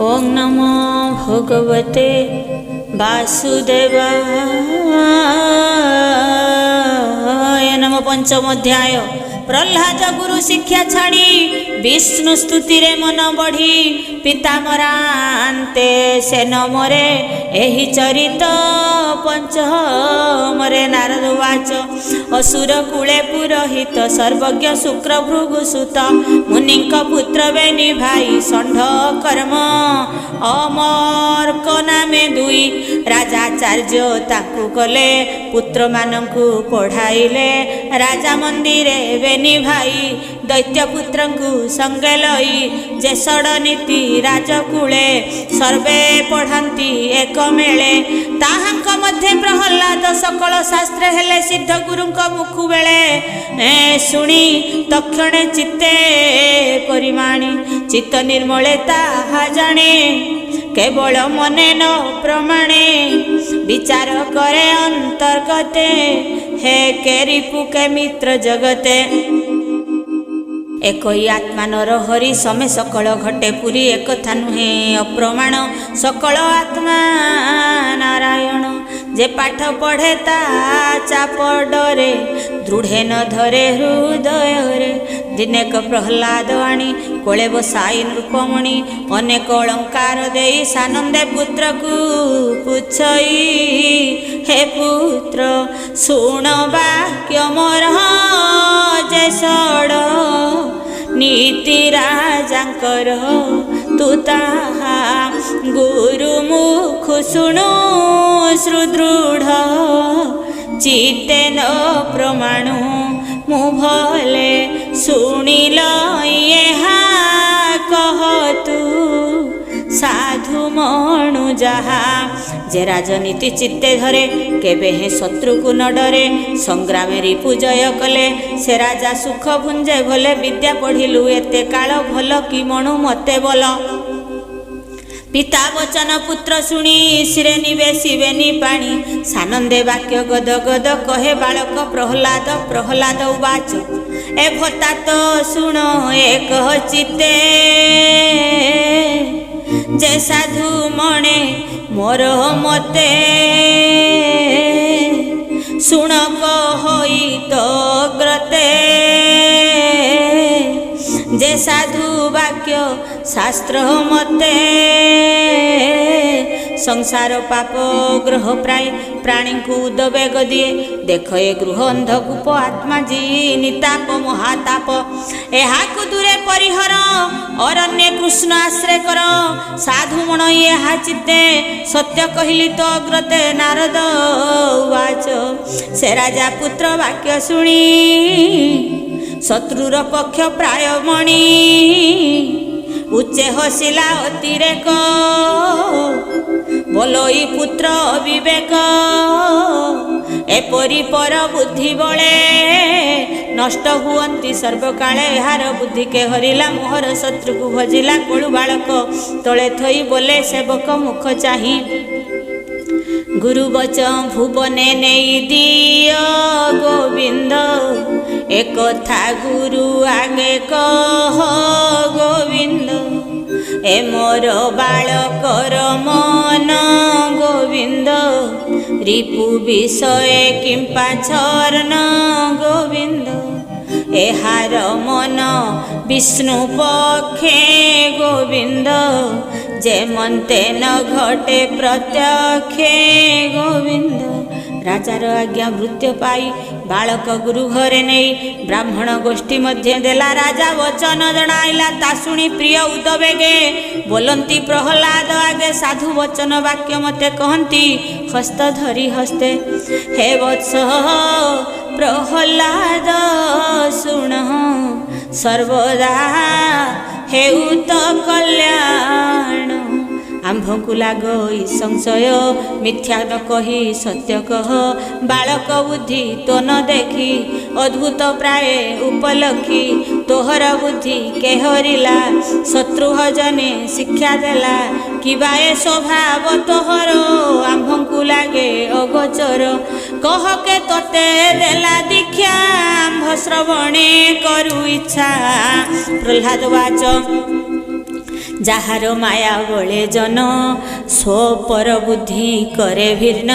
ओं नमो भगवते वासुदेवाय नमः। पंचम अध्याय। प्रह्लाद गुरु शिक्षा छाड़ी विष्णु स्तुति रे मन बढ़ी पिता मरांते से नमरे एहि चरित पंचमरे। नारद उवाच असुर कुले पुरोहित सर्वज्ञ शुक्र भृगुसुत मुनिंक पुत्र बेनि भाई षण्ढ कर्म अमर्क नामे दुई। राजाचार्य ताकु कले पुत्र मानंकु पढ़ाइले राजा मंदिरे बेनि भाई दैत्य पुत्रंकु संगे लई जे षड नीति राजकूले सर्वे पढ़ांती एक मेले। ताहांक मध्य प्रहलाद सकल शास्त्र हेले सिद्ध गुरुंक मुखु बेले शुणी तक्षणे चित्ते परिमाणी चित्त निर्मले ताहा जाने केवल मने न प्रमाणे विचार करे अंतर्गते हे केरी पुके मित्र जगते। एक ही आत्मा नर हरि समे सकल घटे पुरी एक था नुहे अप्रमाण सकल आत्मा नारायण। जे पाठ पढ़े ता चाप डरे दृढ़े न धरे हृदय रे। दिनेक प्रह्लाद आणी कोले बसाई नृपमणि अनेक अलंकार देई सानंदे पुत्र को पुछई हे पुत्र सुण वाक्य मोर जे षड नीति राजांकर तू ताहा गुरु मुख शुणु सुदृढ़ चित्ते न प्रमाणु मु भले शुणिल यहाँ कहतु साधु मणु जहा। जे राजनीति चित्ते धरे केबे हे शत्रु को न डरे संग्रामे रिपु जय कले से राजा सुख भुंजे भले विद्या पढ़िलु एते काल भल कि मणु मते बोल। पिता वचन पुत्र शुणी सिरे निवेशिबेनि पाणी सानंदे वाक्य गद गद कहे बालक प्रह्लाद। प्रह्लाद उवाच ए भता तो शुण एक चित्ते जे साधु मणे मोर मते शुण कहि तो ग्रते जे साधु वाक्य शास्त्र मते। संसार पाप ग्रह प्राय प्राणी को उदवेग दिए देख ए गृह अंधकूप आत्मा जी निताप महाताप। एहाकु दूरे परिहर अरण्य कृष्ण आश्रय कर साधु मण ଏହା चित्ते सत्य कहली तो अग्रते। नारद उवाच से राजा पुत्र वाक्य शुणी शत्रुर पक्ष प्राय मणि उच्चे हसिला अतिरेक बोलोई पुत्र विवेक। एपरी पर बुद्धि बले नष्ट हुअंती सर्वकाले यार बुद्धि के हरिला मोहर शत्रु को भजिला। कोळु बालक तले थई बोले सेवक मुख चाही गुरु वचन भुवने नहीं दियो गोविंद एक था गुरु आगे कह गोविंद। ए मोर बालकर मन गोविंद रिपु विषय किंपा छर्ण गोविंद। एहार मन विष्णु पक्षे गोविंद जे मनते न घटे प्रत्यक्षे गोविंद। राजार आज्ञा भृत्य पाई बालक गुरु घरे नहीं ब्राह्मण गोष्ठी मध्य देला। राजा वचन जनाइला ता शुणी प्रिय उदवेगे बोलंती प्रह्लाद आगे साधु वचन वाक्य मते कहंती हस्त धरी हस्ते हे वत्स प्रह्लाद शुण सर्वदा हेउ तो कल्याण। आंभकु लागई संशय मिथ्या न कही सत्य कह बालक बुद्धि तो न देखी अद्भुत प्राय उपलक्षी तोहर बुद्धि के हरिला शत्रु हजने शिक्षा देला किबा ए स्वभाव तोहर आंभकु लागे अगोचर कह के तोते देला दीक्षा आंभ श्रवणे करू इच्छा। प्रह्लाद वाच ଯାହାର ମାୟା ବଳେ ଜନ ସ୍ୱପର ବୁଦ୍ଧି କରେ ଭିନ୍ନ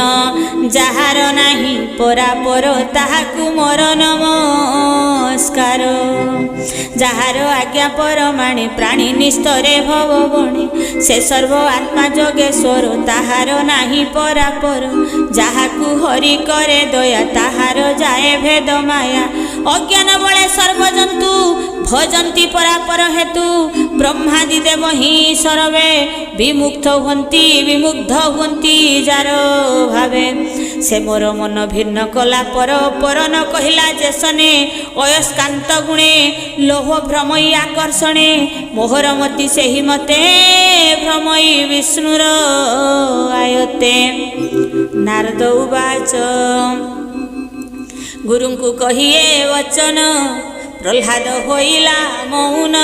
ଯାହାର ନାହିଁ ପରାପର ତାହାକୁ ମୋର ନମସ୍କାର ଯାହାର ଆଜ୍ଞା ପରମାଣେ ପ୍ରାଣୀ ନିସ୍ତରେ ଭବ ବଣେ ସେ ସର୍ବ ଆତ୍ମା ଯୋଗେଶ୍ୱର ତାହାର ନାହିଁ ପରାପର ଯାହାକୁ ହରି କରେ ଦୟା ତାହାର ଯାଏ ଭେଦ ମାୟା ଅଜ୍ଞାନ ବଳେ ସର୍ବଜନ୍ତୁ ଭଜନ୍ତି ପରାପର ହେତୁ ବ୍ରହ୍ମାଦି ଦେବ ହିଁ ସର୍ବେ ବିମୁଗ୍ଧ ହୁଅନ୍ତି ଯାର ଭାବେ ସେ ମୋର ମନ ଭିନ୍ନ କଲା ପର ନ କହିଲା ଯେସନେ ଅୟସ୍କାନ୍ତ ଗୁଣେ ଲୋହ ଭ୍ରମଇ ଆକର୍ଷଣେ ମୋହର ମତି ସେହି ମତେ ଭ୍ରମଇ ବିଷ୍ଣୁର ଆୟତେ। ନାରଦ ଉବାଚ ଗୁରୁଙ୍କୁ କହିଏ ବଚନ ପ୍ରହ୍ଲାଦ ହୋଇଲା ମୌନ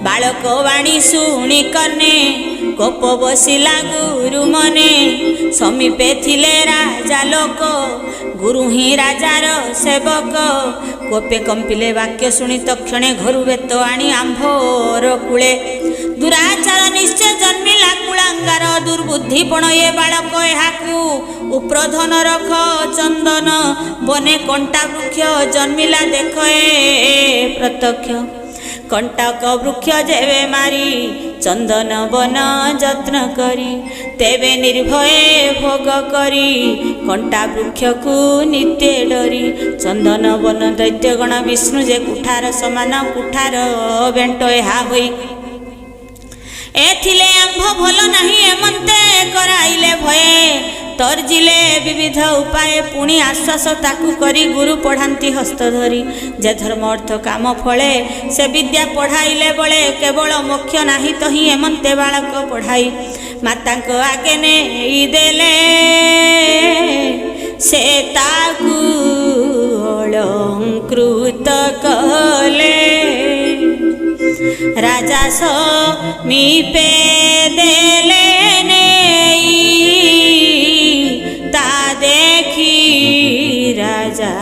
ବାଳକ ବାଣୀ ଶୁଣି କର୍ଣ୍ଣେ କୋପ ବସିଲା ଗୁରୁ ମନେ ସମୀପେ ଥିଲେ ରାଜା ଲୋକ ଗୁରୁ ହିଁ ରାଜାର ସେବକ କୋପେ କମ୍ପିଲେ ବାକ୍ୟ ଶୁଣି ତକ୍ଷଣେ ଘରୁ ବେତ ଆଣି ଆମ୍ଭର କୂଳେ ଦୁରାଚାର ନିଶ୍ଚୟ ଜନ୍ମିଲା କୁଳାଙ୍ଗାର ଦୁର୍ବୁଦ୍ଧି ପଣ ଏ ବାଳକ ଏହାକୁ ଉପ୍ରଧନ ରଖ ଚନ୍ଦନ ବନେ କଣ୍ଟା ବୃକ୍ଷ ଜନ୍ମିଲା ଦେଖ ଏ ପ୍ରତ୍ୟକ୍ଷ କଣ୍ଟକ ବୃକ୍ଷ ଯେବେ ମାରି ଚନ୍ଦନ ବନ ଯତ୍ନ କରି ତେବେ ନିର୍ଭୟ ଭୋଗ କରି କଣ୍ଟା ବୃକ୍ଷକୁ ନିତ୍ୟ ଡରି ଚନ୍ଦନ ବନ ଦୈତ୍ୟଗଣ ବିଷ୍ଣୁ ଯେ କୁଠାର ସମାନ କୁଠାର ବେଣ୍ଟ ଏହା ହୋଇ ଏଥିଲେ ଆମ୍ଭ ଭଲ ନାହିଁ ଏମନ୍ତେ କରାଇଲେ ଭୟେ ତର୍ଜିଲେ ବିବିଧ ଉପାୟ ପୁଣି ଆଶ୍ୱାସ ତାକୁ କରି ଗୁରୁ ପଢ଼ାନ୍ତି ହସ୍ତ ଧରି ଯେ ଧର୍ମ ଅର୍ଥ କାମ ଫଳେ ସେ ବିଦ୍ୟା ପଢ଼ାଇଲେ ବଳେ କେବଳ ମୋକ୍ଷ ନାହିଁ ତ ହିଁ ଏମନ୍ତେ ବାଳକ ପଢ଼ାଇ ମାତାଙ୍କ ଆଗେ ନେଇ ଦେଲେ ସେ ତାକୁ ଅଳଙ୍କୃତ କଲେ ରାଜା ସମୀପେ ଦେଲେ ନେଇ ତା ଦେଖି ରାଜା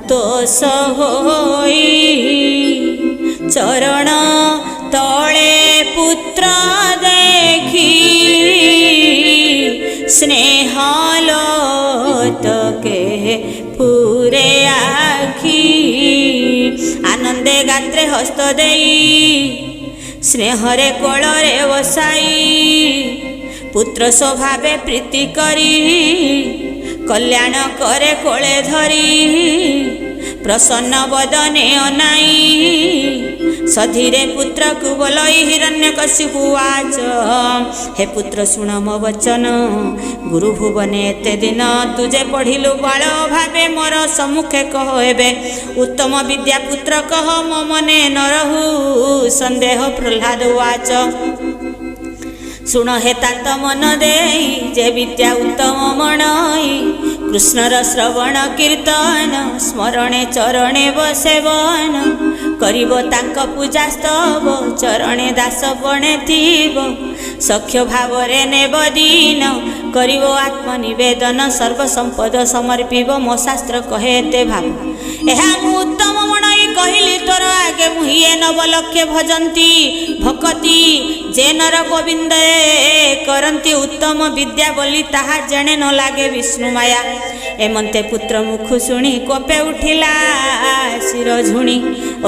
ତୋଷ ହୋଇ ଚରଣ ତଳେ ପୁତ୍ର ଦେଖି ସ୍ନେହ ଲୋତକେ ପୁରେ ଆଖି ଆନନ୍ଦେ ଗାତ୍ରେ ହସ୍ତ ଦେଇ ସ୍ନେହରେ କୋଳରେ ବସାଇ ପୁତ୍ର ସ୍ୱଭାବେ ପ୍ରୀତି କରି କଲ୍ୟାଣ କରେ କୋଳେ ଧରି ପ୍ରସନ୍ନ ବଦନେ ଅନାଇ ସଧୀରେ ପୁତ୍ରକୁ ବୋଲଇ ହିରଣ୍ୟକଶିପୁ ଉବାଚ ହେ ପୁତ୍ର ଶୁଣ ମୋ ବଚନ ଗୁରୁ ଭୁବନେ ଏତେ ଦିନ ତୁ ଯେ ପଢ଼ିଲୁ ବାଳ ଭାବେ ମୋର ସମ୍ମୁଖେ କହ ଏବେ ଉତ୍ତମ ବିଦ୍ୟା ପୁତ୍ର କହ ମୋ ମନେ ନ ରହୁ ସନ୍ଦେହ। ପ୍ରହ୍ଲାଦ ଉବାଚ ଶୁଣ ହେ ତାତ ମନ ଦେଇ ଯେ ବିଦ୍ୟା ଉତ୍ତମ ମଣଇ କୃଷ୍ଣର ଶ୍ରବଣ କୀର୍ତ୍ତନ ସ୍ମରଣେ ଚରଣେ ବସେବନ କରିବ ତାଙ୍କ ପୂଜା ସ୍ତବ ଚରଣେ ଦାସ ବଣେ ଥିବ ସଖ୍ୟ ଭାବରେ ନେବ ଦିନ କରିବ ଆତ୍ମନିବେଦନ ସର୍ବସମ୍ପଦ ସମର୍ପିବ ମୋ ଶାସ୍ତ୍ର କହେ ଏତେ ଭାବ ଏହା ମୁଁ ଉତ୍ତମ ମଣଇ କହିଲି ତୋର ଆଗେ ମୁହିଏ ନବଲକ୍ଷେ ଭଜନ୍ତି ଭକତି ଯେ ନର ଗୋବିନ୍ଦେ କରନ୍ତି ଉତ୍ତମ ବିଦ୍ୟା ବୋଲି ତାହା ଜଣେ ନ ଲାଗେ ବିଷ୍ଣୁ ମାୟା ଏମନ୍ତେ ପୁତ୍ର ମୁଖୁ ଶୁଣି କୋପେ ଉଠିଲା ଶିର ଝୁଣି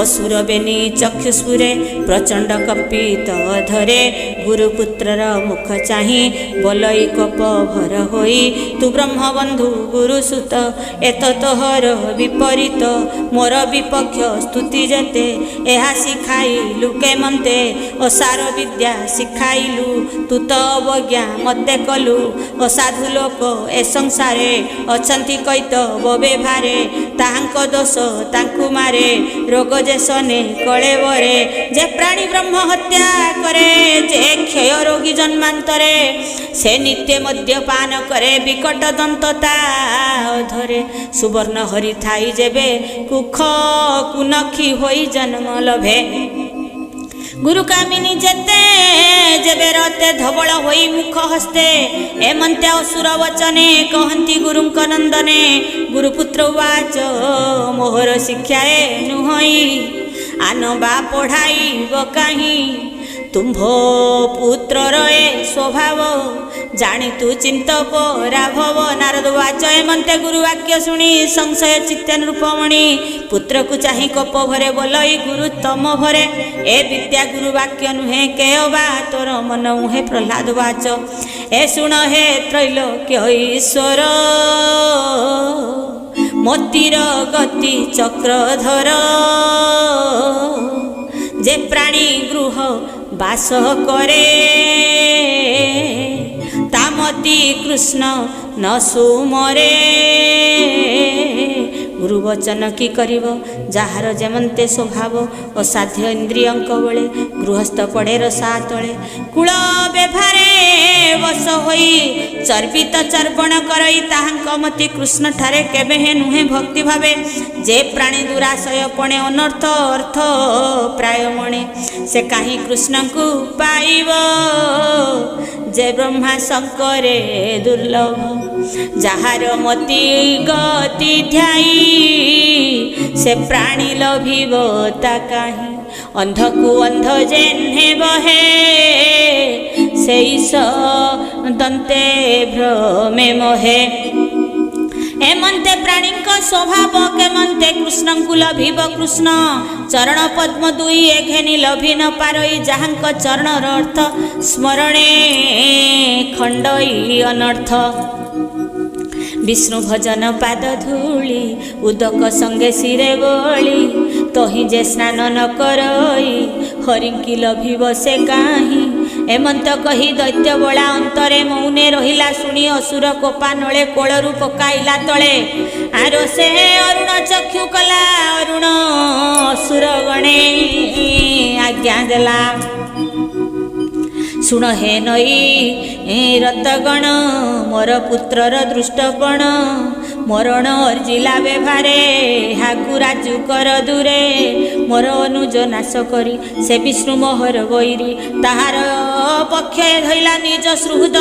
ଅସୁର ବେନି ଚକ୍ଷୁସ୍ଫୁରେ ପ୍ରଚଣ୍ଡ କମ୍ପିତ ଧରେ ଗୁରୁପୁତ୍ରର ମୁଖ ଚାହିଁ ବୋଲଇ କୋପ ଭର ହୋଇ ତୁ ବ୍ରହ୍ମବନ୍ଧୁ ଗୁରୁସୁତ ଏତ ତୋହର ବିପରୀତ ମୋର ବିପକ୍ଷ ସ୍ତୁତି ଯେତେ ଏହା ଶିଖାଇଲୁ କେମନ୍ତେ ଅସାର ବିଦ୍ୟା ଶିଖାଇଲୁ ତୁ ତ ଅବଜ୍ଞା ମତେ କଲୁ ଅସାଧୁ ଲୋକ ଏ ସଂସାରେ ଅଛନ୍ତି କୈତ ବ୍ୟବହାରେ ତାହାଙ୍କ ଦୋଷ ତାଙ୍କୁ ମାରେ ରୋଗ ଯେ ସନେ କଳେବରେ ଯେ ପ୍ରାଣୀ ବ୍ରହ୍ମ ହତ୍ୟା କରେ ଯେ କ୍ଷୟ ରୋଗୀ ଜନ୍ମାନ୍ତରେ ସେ ନିତ୍ୟ ମଦ୍ୟପାନ କରେ ବିକଟ ଦନ୍ତତା ଧରେ ସୁବର୍ଣ୍ଣ ହରି ଥାଇ ଯେବେ କୁଖ କୁନଖି ହୋଇ ଜନ୍ମ ଲଭେ ଗୁରୁ କାମିନୀ ଯେତେ ଯେବେ ରତେ ଧବଳ ହୋଇ ମୁଖ ହସ୍ତେ ଏମନ୍ତେ ଅସୁର ବଚନେ କହନ୍ତି ଗୁରୁଙ୍କ ନନ୍ଦନେ ଗୁରୁପୁତ୍ର ଉବାଚ ମୋହର ଶିକ୍ଷା ଏ ନୁହଇ ଆନ ବା ପଢ଼ାଇବ କାହିଁ ତୁମ୍ଭ ପୁତ୍ରର ଏ ସ୍ୱଭାବ ଜାଣି ତୁ ଚିନ୍ତ ପରାଭବ। ନାରଦ ବାଚ ଏମନ୍ତେ ଗୁରୁ ବାକ୍ୟ ଶୁଣି ସଂଶୟ ଚିତ୍ତେ ନୃପମଣି ପୁତ୍ରକୁ ଚାହିଁ କୋପ ଭରେ ବୋଲଇ ଗୁରୁ ତମ ଭରେ ଏ ବିଦ୍ୟା ଗୁରୁ ବାକ୍ୟ ନୁହେଁ କେହ ବା ତୋର ମନ ମୁହେ। ପ୍ରହ୍ଲାଦ ବାଚ ଏ ଶୁଣ ହେ ତ୍ରୈଲୋକ୍ୟ ଈଶ୍ୱର ମୋତିର ଗତି ଚକ୍ରଧର ଯେ ପ୍ରାଣୀ ଗୃହ ବାସ କରେ ତାମତି କୃଷ୍ଣ ନ ସୁମରେ। ଗୁରୁ ବଚନ କି କରିବ ଯାହାର ଯେମନ୍ତେ ସ୍ୱଭାବ ଅସାଧ୍ୟ ଇନ୍ଦ୍ରିୟଙ୍କ ବଳେ ଗୃହସ୍ଥ ପଡ଼େ ରସା ତଳେ। କୂଳ ବେଭାରେ ବସ ହୋଇ ଚର୍ବିତ ଚର୍ବଣ କରଇ ତାହାଙ୍କ ମତି କୃଷ୍ଣ ଠାରେ କେବେ ହେ ନୁହେଁ ଭକ୍ତି ଭାବେ। ଯେ ପ୍ରାଣୀ ଦୁରାଶୟ ପଣେ ଅନର୍ଥ ଅର୍ଥ ପ୍ରାୟ ମଣେ ସେ କାହିଁ କୃଷ୍ଣଙ୍କୁ ପାଇବ। ଯେ ବ୍ରହ୍ମା ଶଙ୍କରେ ଦୁର୍ଲଭ ଯାହାର ମତି ଗତି ଧ୍ୟାଇ ସେ ପ୍ରାଣୀ ଲଭିବ ତା କାହିଁ। ଅନ୍ଧକୁ ଅନ୍ଧ ଯେହ୍ନେ ବହେ ସେଇ ଦନ୍ତେ ଭ୍ରମେ ମୋହେ। ଏମନ୍ତେ ପ୍ରାଣୀଙ୍କ ସ୍ୱଭାବ କେମନ୍ତେ କୃଷ୍ଣଙ୍କୁ ଲଭିବ। କୃଷ୍ଣ ଚରଣ ପଦ୍ମ ଦୁଇ ଏ ଘେନି ଲଭି ନ ପାରଇ ଯାହାଙ୍କ ଚରଣର ଅର୍ଥ ସ୍ମରଣେ ଖଣ୍ଡଇ ଅନର୍ଥ। ବିଷ୍ଣୁ ଭଜନ ପାଦ ଧୂଳି ଉଦକ ସଙ୍ଗେ ଶିରେ ବଳି ତହିଁ ଯେ ସ୍ନାନ ନ କରଇ ହରିଙ୍କି ଲଭିବ ସେ କାହିଁ। ଏମନ୍ତ କହି ଦୈତ୍ୟ ବଳା ଅନ୍ତରେ ମୌନେ ରହିଲା ଶୁଣି ଅସୁର କୋପା ନଳେ କୋଳରୁ ପକାଇଲା ତଳେ। ଆର ସେ ଅରୁଣ ଚକ୍ଷୁ କଲା ଅରୁଣ ଅସୁର ଗଣେ ଆଜ୍ଞା ଦେଲା। ଶୁଣ ହେ ନଈ ରତଗଣ ମୋର ପୁତ୍ରର ଦୃଷ୍ଟପଣ ମରଣ ଅର୍ଜିଲା ବେଭାରେ ହାକୁ ରାଜୁ କର ଦୂରେ। ମୋର ଅନୁଜ ନାଶ କରି ସେ ବିଷ୍ଣୁ ମୋହର ବୈରୀ ତାହାର ପକ୍ଷେ ଧଇଲା ନିଜ ସୁହୃଦ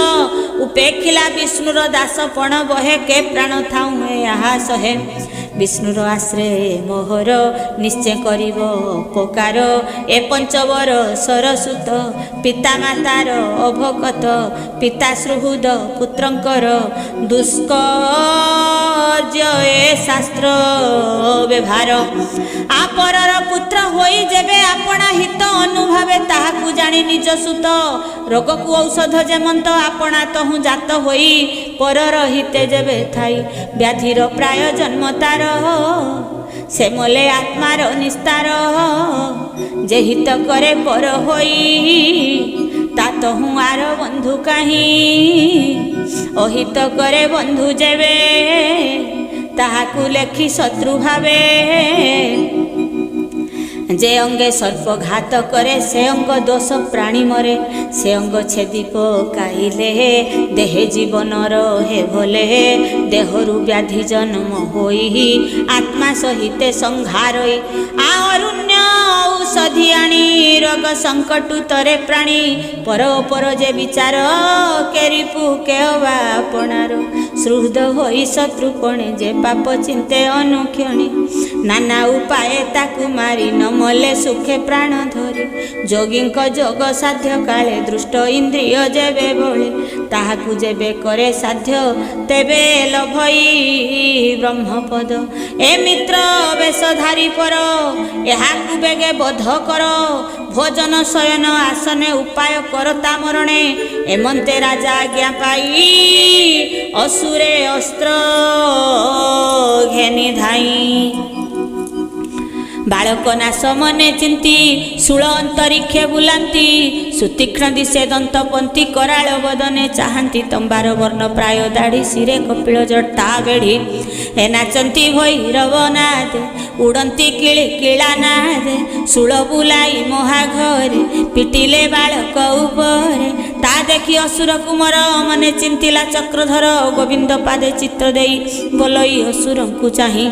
ଉପେକ୍ଷିଲା ବିଷ୍ଣୁର ଦାସପଣ ବହେ କେ ପ୍ରାଣ ଥାଉଁ ଏହା ସହେ। ବିଷ୍ଣୁର ଆଶ୍ରେ ମୋହର ନିଶ୍ଚୟ କରିବ ଉପକାର ଏ ପଞ୍ଚବର ସରସୁତ ପିତା ମାତାର ଅଭକତ ପିତା ସୁହୃଦ ପୁତ୍ରଙ୍କର ଦୁଷ୍କର୍ଯ୍ୟ ଏ ଶାସ୍ତ୍ର ବ୍ୟବହାର। ଆପରର ପୁତ୍ର ହୋଇ ଯେବେ ଆପଣା ହିତ ଅନୁଭାବେ ତାହାକୁ ଜାଣି ନିଜ ସୁତ ରୋଗକୁ ଔଷଧ ଯେମନ୍ତ ଆପଣା ତହୁଁ ଜାତ ହୋଇ ପରର ହିତେ ଯେବେ ଥାଇ ବ୍ୟାଧିର ପ୍ରାୟ ଜନ୍ମ ତାର ସେ ମଲେ ଆତ୍ମାର ନିସ୍ତାର। ଯେ ହିତ କରେ ପର ହୋଇ ତା ତହୁଁ ଆର ବନ୍ଧୁ କାହିଁ ଅହିତ କରେ ବନ୍ଧୁ ଯେବେ ତାହାକୁ ଲେଖି ଶତ୍ରୁ ଭାବେ। ଯେ ଅଙ୍ଗେ ସର୍ପଘାତ କରେ ସେ ଅଙ୍ଗ ଦୋଷ ପ୍ରାଣୀ ମରେ ସେ ଅଙ୍ଗ ଛେଦି ପକାଇଲେ ଦେହେ ଜୀବନର ହେ ଭଲେ। ଦେହରୁ ବ୍ୟାଧି ଜନ୍ମ ହୋଇ ଆତ୍ମା ସହିତେ ସଂହାରଇ ଅରୁଣ୍ୟ ଔଷଧି ଆଣି ରୋଗ ସଙ୍କଟୁ ତରେ ପ୍ରାଣୀ ପର ପର ଯେ ବିଚାର କେରିପୁ କେହବା ଆପଣାର। ସୁହୃଦ ହୋଇ ଶତ୍ରୁପଣେ ଯେ ପାପ ଚିନ୍ତେ ଅନୁକ୍ଷଣୀ ନାନା ଉପାଏ ତାକୁ ମାରି ନ ମଲେ ସୁଖେ ପ୍ରାଣ ଧରି। ଯୋଗୀଙ୍କ ଯୋଗ ସାଧ୍ୟ କାଳେ ଦୃଷ୍ଟ ଇନ୍ଦ୍ରିୟ ଯେବେ ବଳେ ତାହାକୁ ଯେବେ କରେ ସାଧ୍ୟ ତେବେ ଲଭଇ ବ୍ରହ୍ମପଦ। ଏ ମିତ୍ର ବେଶଧାରୀ ପର ଏହାକୁ ବେଗେ ବଧ କର ଭୋଜନ ଶୟନ ଆସନେ ଉପାୟ କର ତା ମରଣେ। ଏମନ୍ତେ ରାଜା ଆଜ୍ଞା ପାଇ ଅସୁରେ ଅସ୍ତ୍ର ଘେନି ଧାଇ। ବାଳକ ନାଶ ମନେ ଚିନ୍ତି ଶୂଳ ଅନ୍ତରିକ୍ଷେ ବୁଲାନ୍ତି ସୁତୀକ୍ଷ୍ଣ ଦିଶେ ଦନ୍ତପନ୍ତି କରାଳ ବଦନେ ଚାହାନ୍ତି। ତମ୍ବାର ବର୍ଣ୍ଣ ପ୍ରାୟ ଦାଢ଼ି ଶିରେ କପିଳ ଜଟା ବେଢ଼ି ଏ ନାଚନ୍ତି ଭୈରବ ନାଦେ ଉଡ଼ନ୍ତି କିଳି କିଳା ନାଦେ ଶୂଳ ବୁଲାଇ ମହାଘରେ ପିଟିଲେ ବାଳକ ଉପରେ। ତା ଦେଖି ଅସୁର କୁମର ମନେ ଚିନ୍ତିଲା ଚକ୍ରଧର ଗୋବିନ୍ଦ ପାଦେ ଚିତ୍ର ଦେଇ ବୋଲଇ ଅସୁରଙ୍କୁ ଚାହିଁ।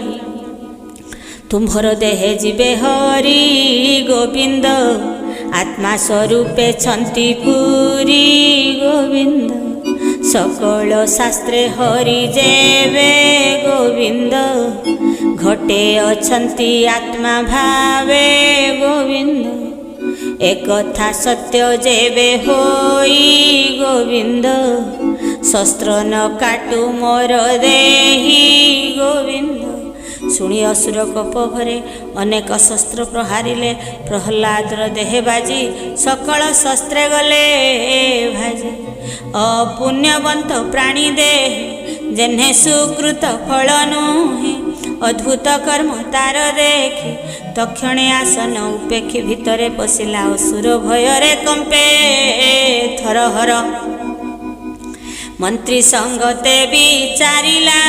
ତୁମ୍ଭର ଦେହେ ଯିବେ ହରି ଗୋବିନ୍ଦ ଆତ୍ମା ସ୍ୱରୂପେ ଛନ୍ତି ପୁରୀ ଗୋବିନ୍ଦ। सकल शास्त्रे हरि जेवे गोविंद घटे अछंती आत्मा भावे गोविंद एकथा सत्य जेबे होई गोविंद शस्त्र न काटू मोर देही गोविंद। शुणी असुर कोप भरे अनेक शस्त्र प्रहारिले प्रहलादर देह बाजी सकल शस्त्रे गले भाजी। अपुण्यवंत प्राणी देह जेन्हे सुकृत फल नुहे अद्भुत कर्म तार देखी तक्षणे आसन उपेक्षी भितरे पशिला असुर भୟରେ कंपे थरहर। मंत्री संगते विचारिला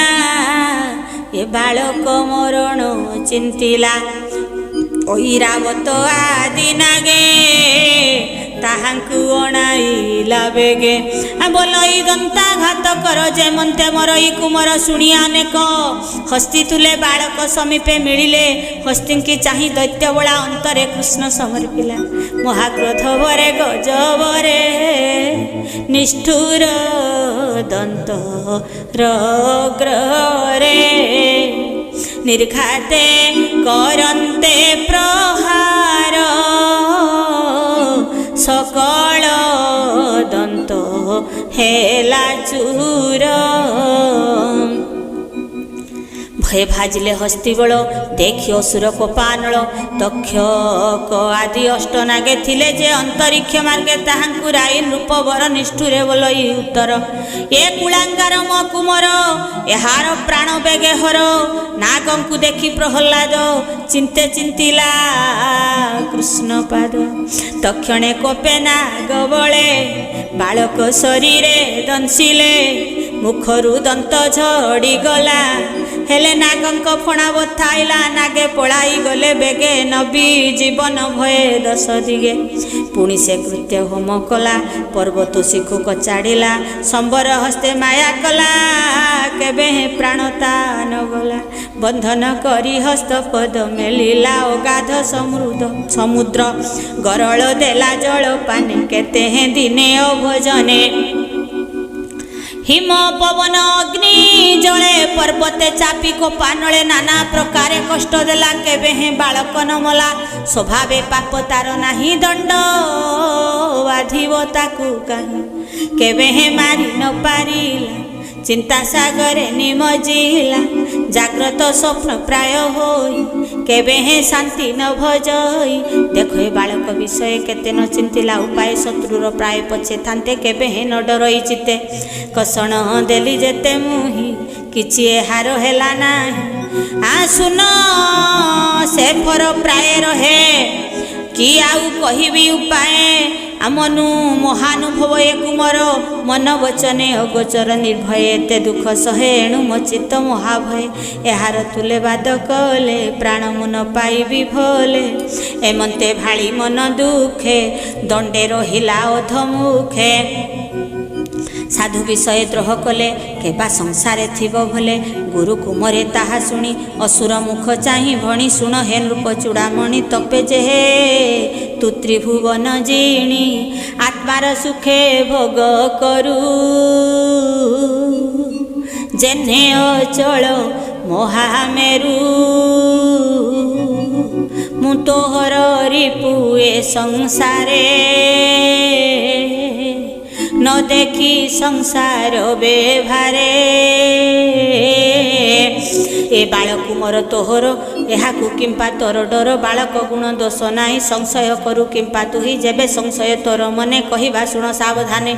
ए बालक मरण चिंतिला ऐरावत आदि नागे ताहांकु अणाइला बेगे। बोल ई दंता घात कर जे मन्ते मरई कुमर शुणी अनेक हस्ती तुले बालक समीपे मिलिले हस्ती की चाही दैत्य बड़ा अंतरे कृष्ण समर्पिला। महाक्रोध भरे गजबरे निष्ठुर दंत रग्रे निर्घाते करन्ते प्रहार सकल दंत हेला चूर। भय भाजिले हस्ती बल देखि असुर कोपानल तक्षक आदि अष्टनागे थिले जे अंतरिक्ष मार्गे ताहांकु राइन रूप वर निष्ठुरे बोल ई उत्तर। ए कुलांगार म कुमर एहार प्राण बेगे हर। नागंकु देखि प्रहलाद चिंते चिंतिला कृष्ण पाद। तक्षणे कोपे नाग बळे बालक शरीरे दंशिले मुखरु दंत झड़ी गला हेले नागंक फणा बथाइला नागे पलाई गले बेगे नबी जीवन भये दश दिगे। पुणी से कृत्य होम कला पर्वत शिखु कचाड़िला संबर हस्ते माया कला केबे प्राणता न गला। बंधन करी हस्त पद मेलिला अगाध समुद्र गरल देला जल पाने केते हैं दिने अभजने। हिम पवन अग्नि जले पर्वते चापी को पानले नाना प्रकारे कष्ट देला केबे हे बालक न मला। स्वभावे पाप तार नाही दंड बाधिब ताकू काहे केबे हे मारी न पारिला। चिंता सागरे निमजिला जाग्रत स्वप्न प्राय होई केबे हे शांति न भजई। देखो ए बालक विषय केते न चिंतिला उपाय शत्रुर प्राय पछे थांते केबे हे न डरई चिते। कसण देली जेते मुही किछि हार हेला नाही। सुन से फर प्राय रहे कि आउ कहिबी उपाय। मनु महानुभव ए कुमर मन वचने अगोचर निर्भय एते दुख सहे एणु मचित महाभय। एहार तुले बाद कले प्राण मन पाइबी भले। एमंते भाली मन दुखे दंडे रहिला अधमुखे। साधु विषय द्रोह कले केबा संसारे थिबो भले। गुरु कुमरे ताहा शुणी असुर मुख चाही भणी शुण हे नृप चूड़ामणि तपे जेहे तु त्रिभुवन जीणी आत्मार सुखे भोग करू जेने अचल महामेरु। मु तोहर रिपु ए संसारे न देखी संसार बेभारे। ए बालक मोर तोहर एहाकु किंपा तोर डर बालक गुण दोष नाई संशय करू किंपा तुही जेबे संशय तोर मने कहिबा शुण सावधाने।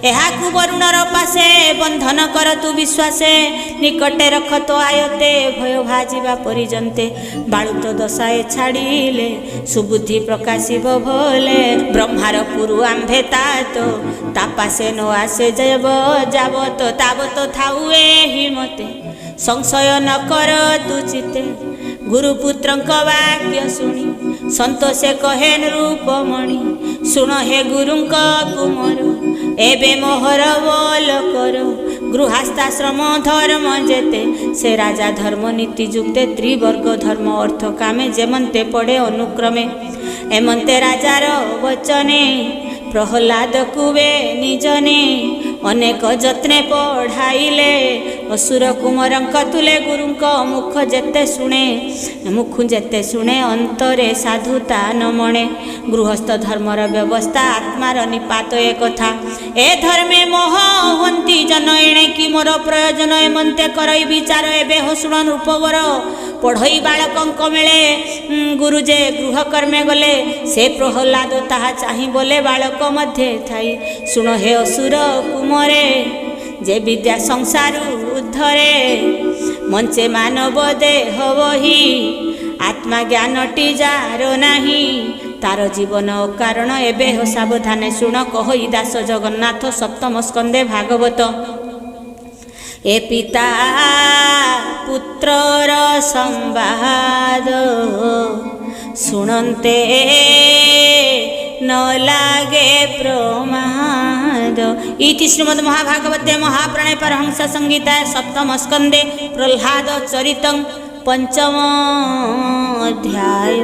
एहाकु वरुणर पासे बंधन कर तु विश्वासे निकटे रख तो आयते भय भाजिबा परिजन्ते। बालुत दशाए छाड़िले सुबुद्धि प्रकाशिब भले ब्रह्मार पुरु आंभे तातो तापासे न आसे जब जाबत ताबत थाउए हि मते संशय न कर तु चिते। गुरुपुत्रंक वाक्य शुणी संतोषे कहे रूपमणि शुण हे गुरुंक कुमर एबे मोहर बोल कर। गृहस्थाश्रम धर्म जेते से राजा धर्म नीति जुक्ते त्रिवर्ग धर्म अर्थ कामे जेमंते पड़े अनुक्रमे। एमंते राजार वचने प्रहलाद कुवे निजने अनेक जत्ने पढ़ाइले असुर कुमरंक तुले गुरुंक मुख जेते शुणे अंतरे साधुता न मणे गृहस्थ धर्मर व्यवस्था आत्मार निपात ए कथा ए धर्मे मोह हुंती जन एणे कि मोर प्रयोजन एमंते करई विचार एबे हो शुण नृपवर पढ़ई बालकंक मेले गुरुजे गृह कर्मे गले से प्रहलाद ताहा चाहि बोले बालक मध्ये थाई शुण हे असुर कुमरे जे विद्या संसार उद्धरे मंचे मानव देह बही आत्मा ज्ञानटी जार नाही तार जीवन कारण एबे हो सावधाने शुण कहि दास जगन्नाथ सप्तम स्कंदे भागवत ए पिता पुत्रर संवाद शुणन्ते न लागे प्रमाद। इति श्रीमद् महाभागवते महाप्राणे परमहंस संहितायां सप्तम स्कंदे प्रह्लाद चरितं पंचम अध्याय।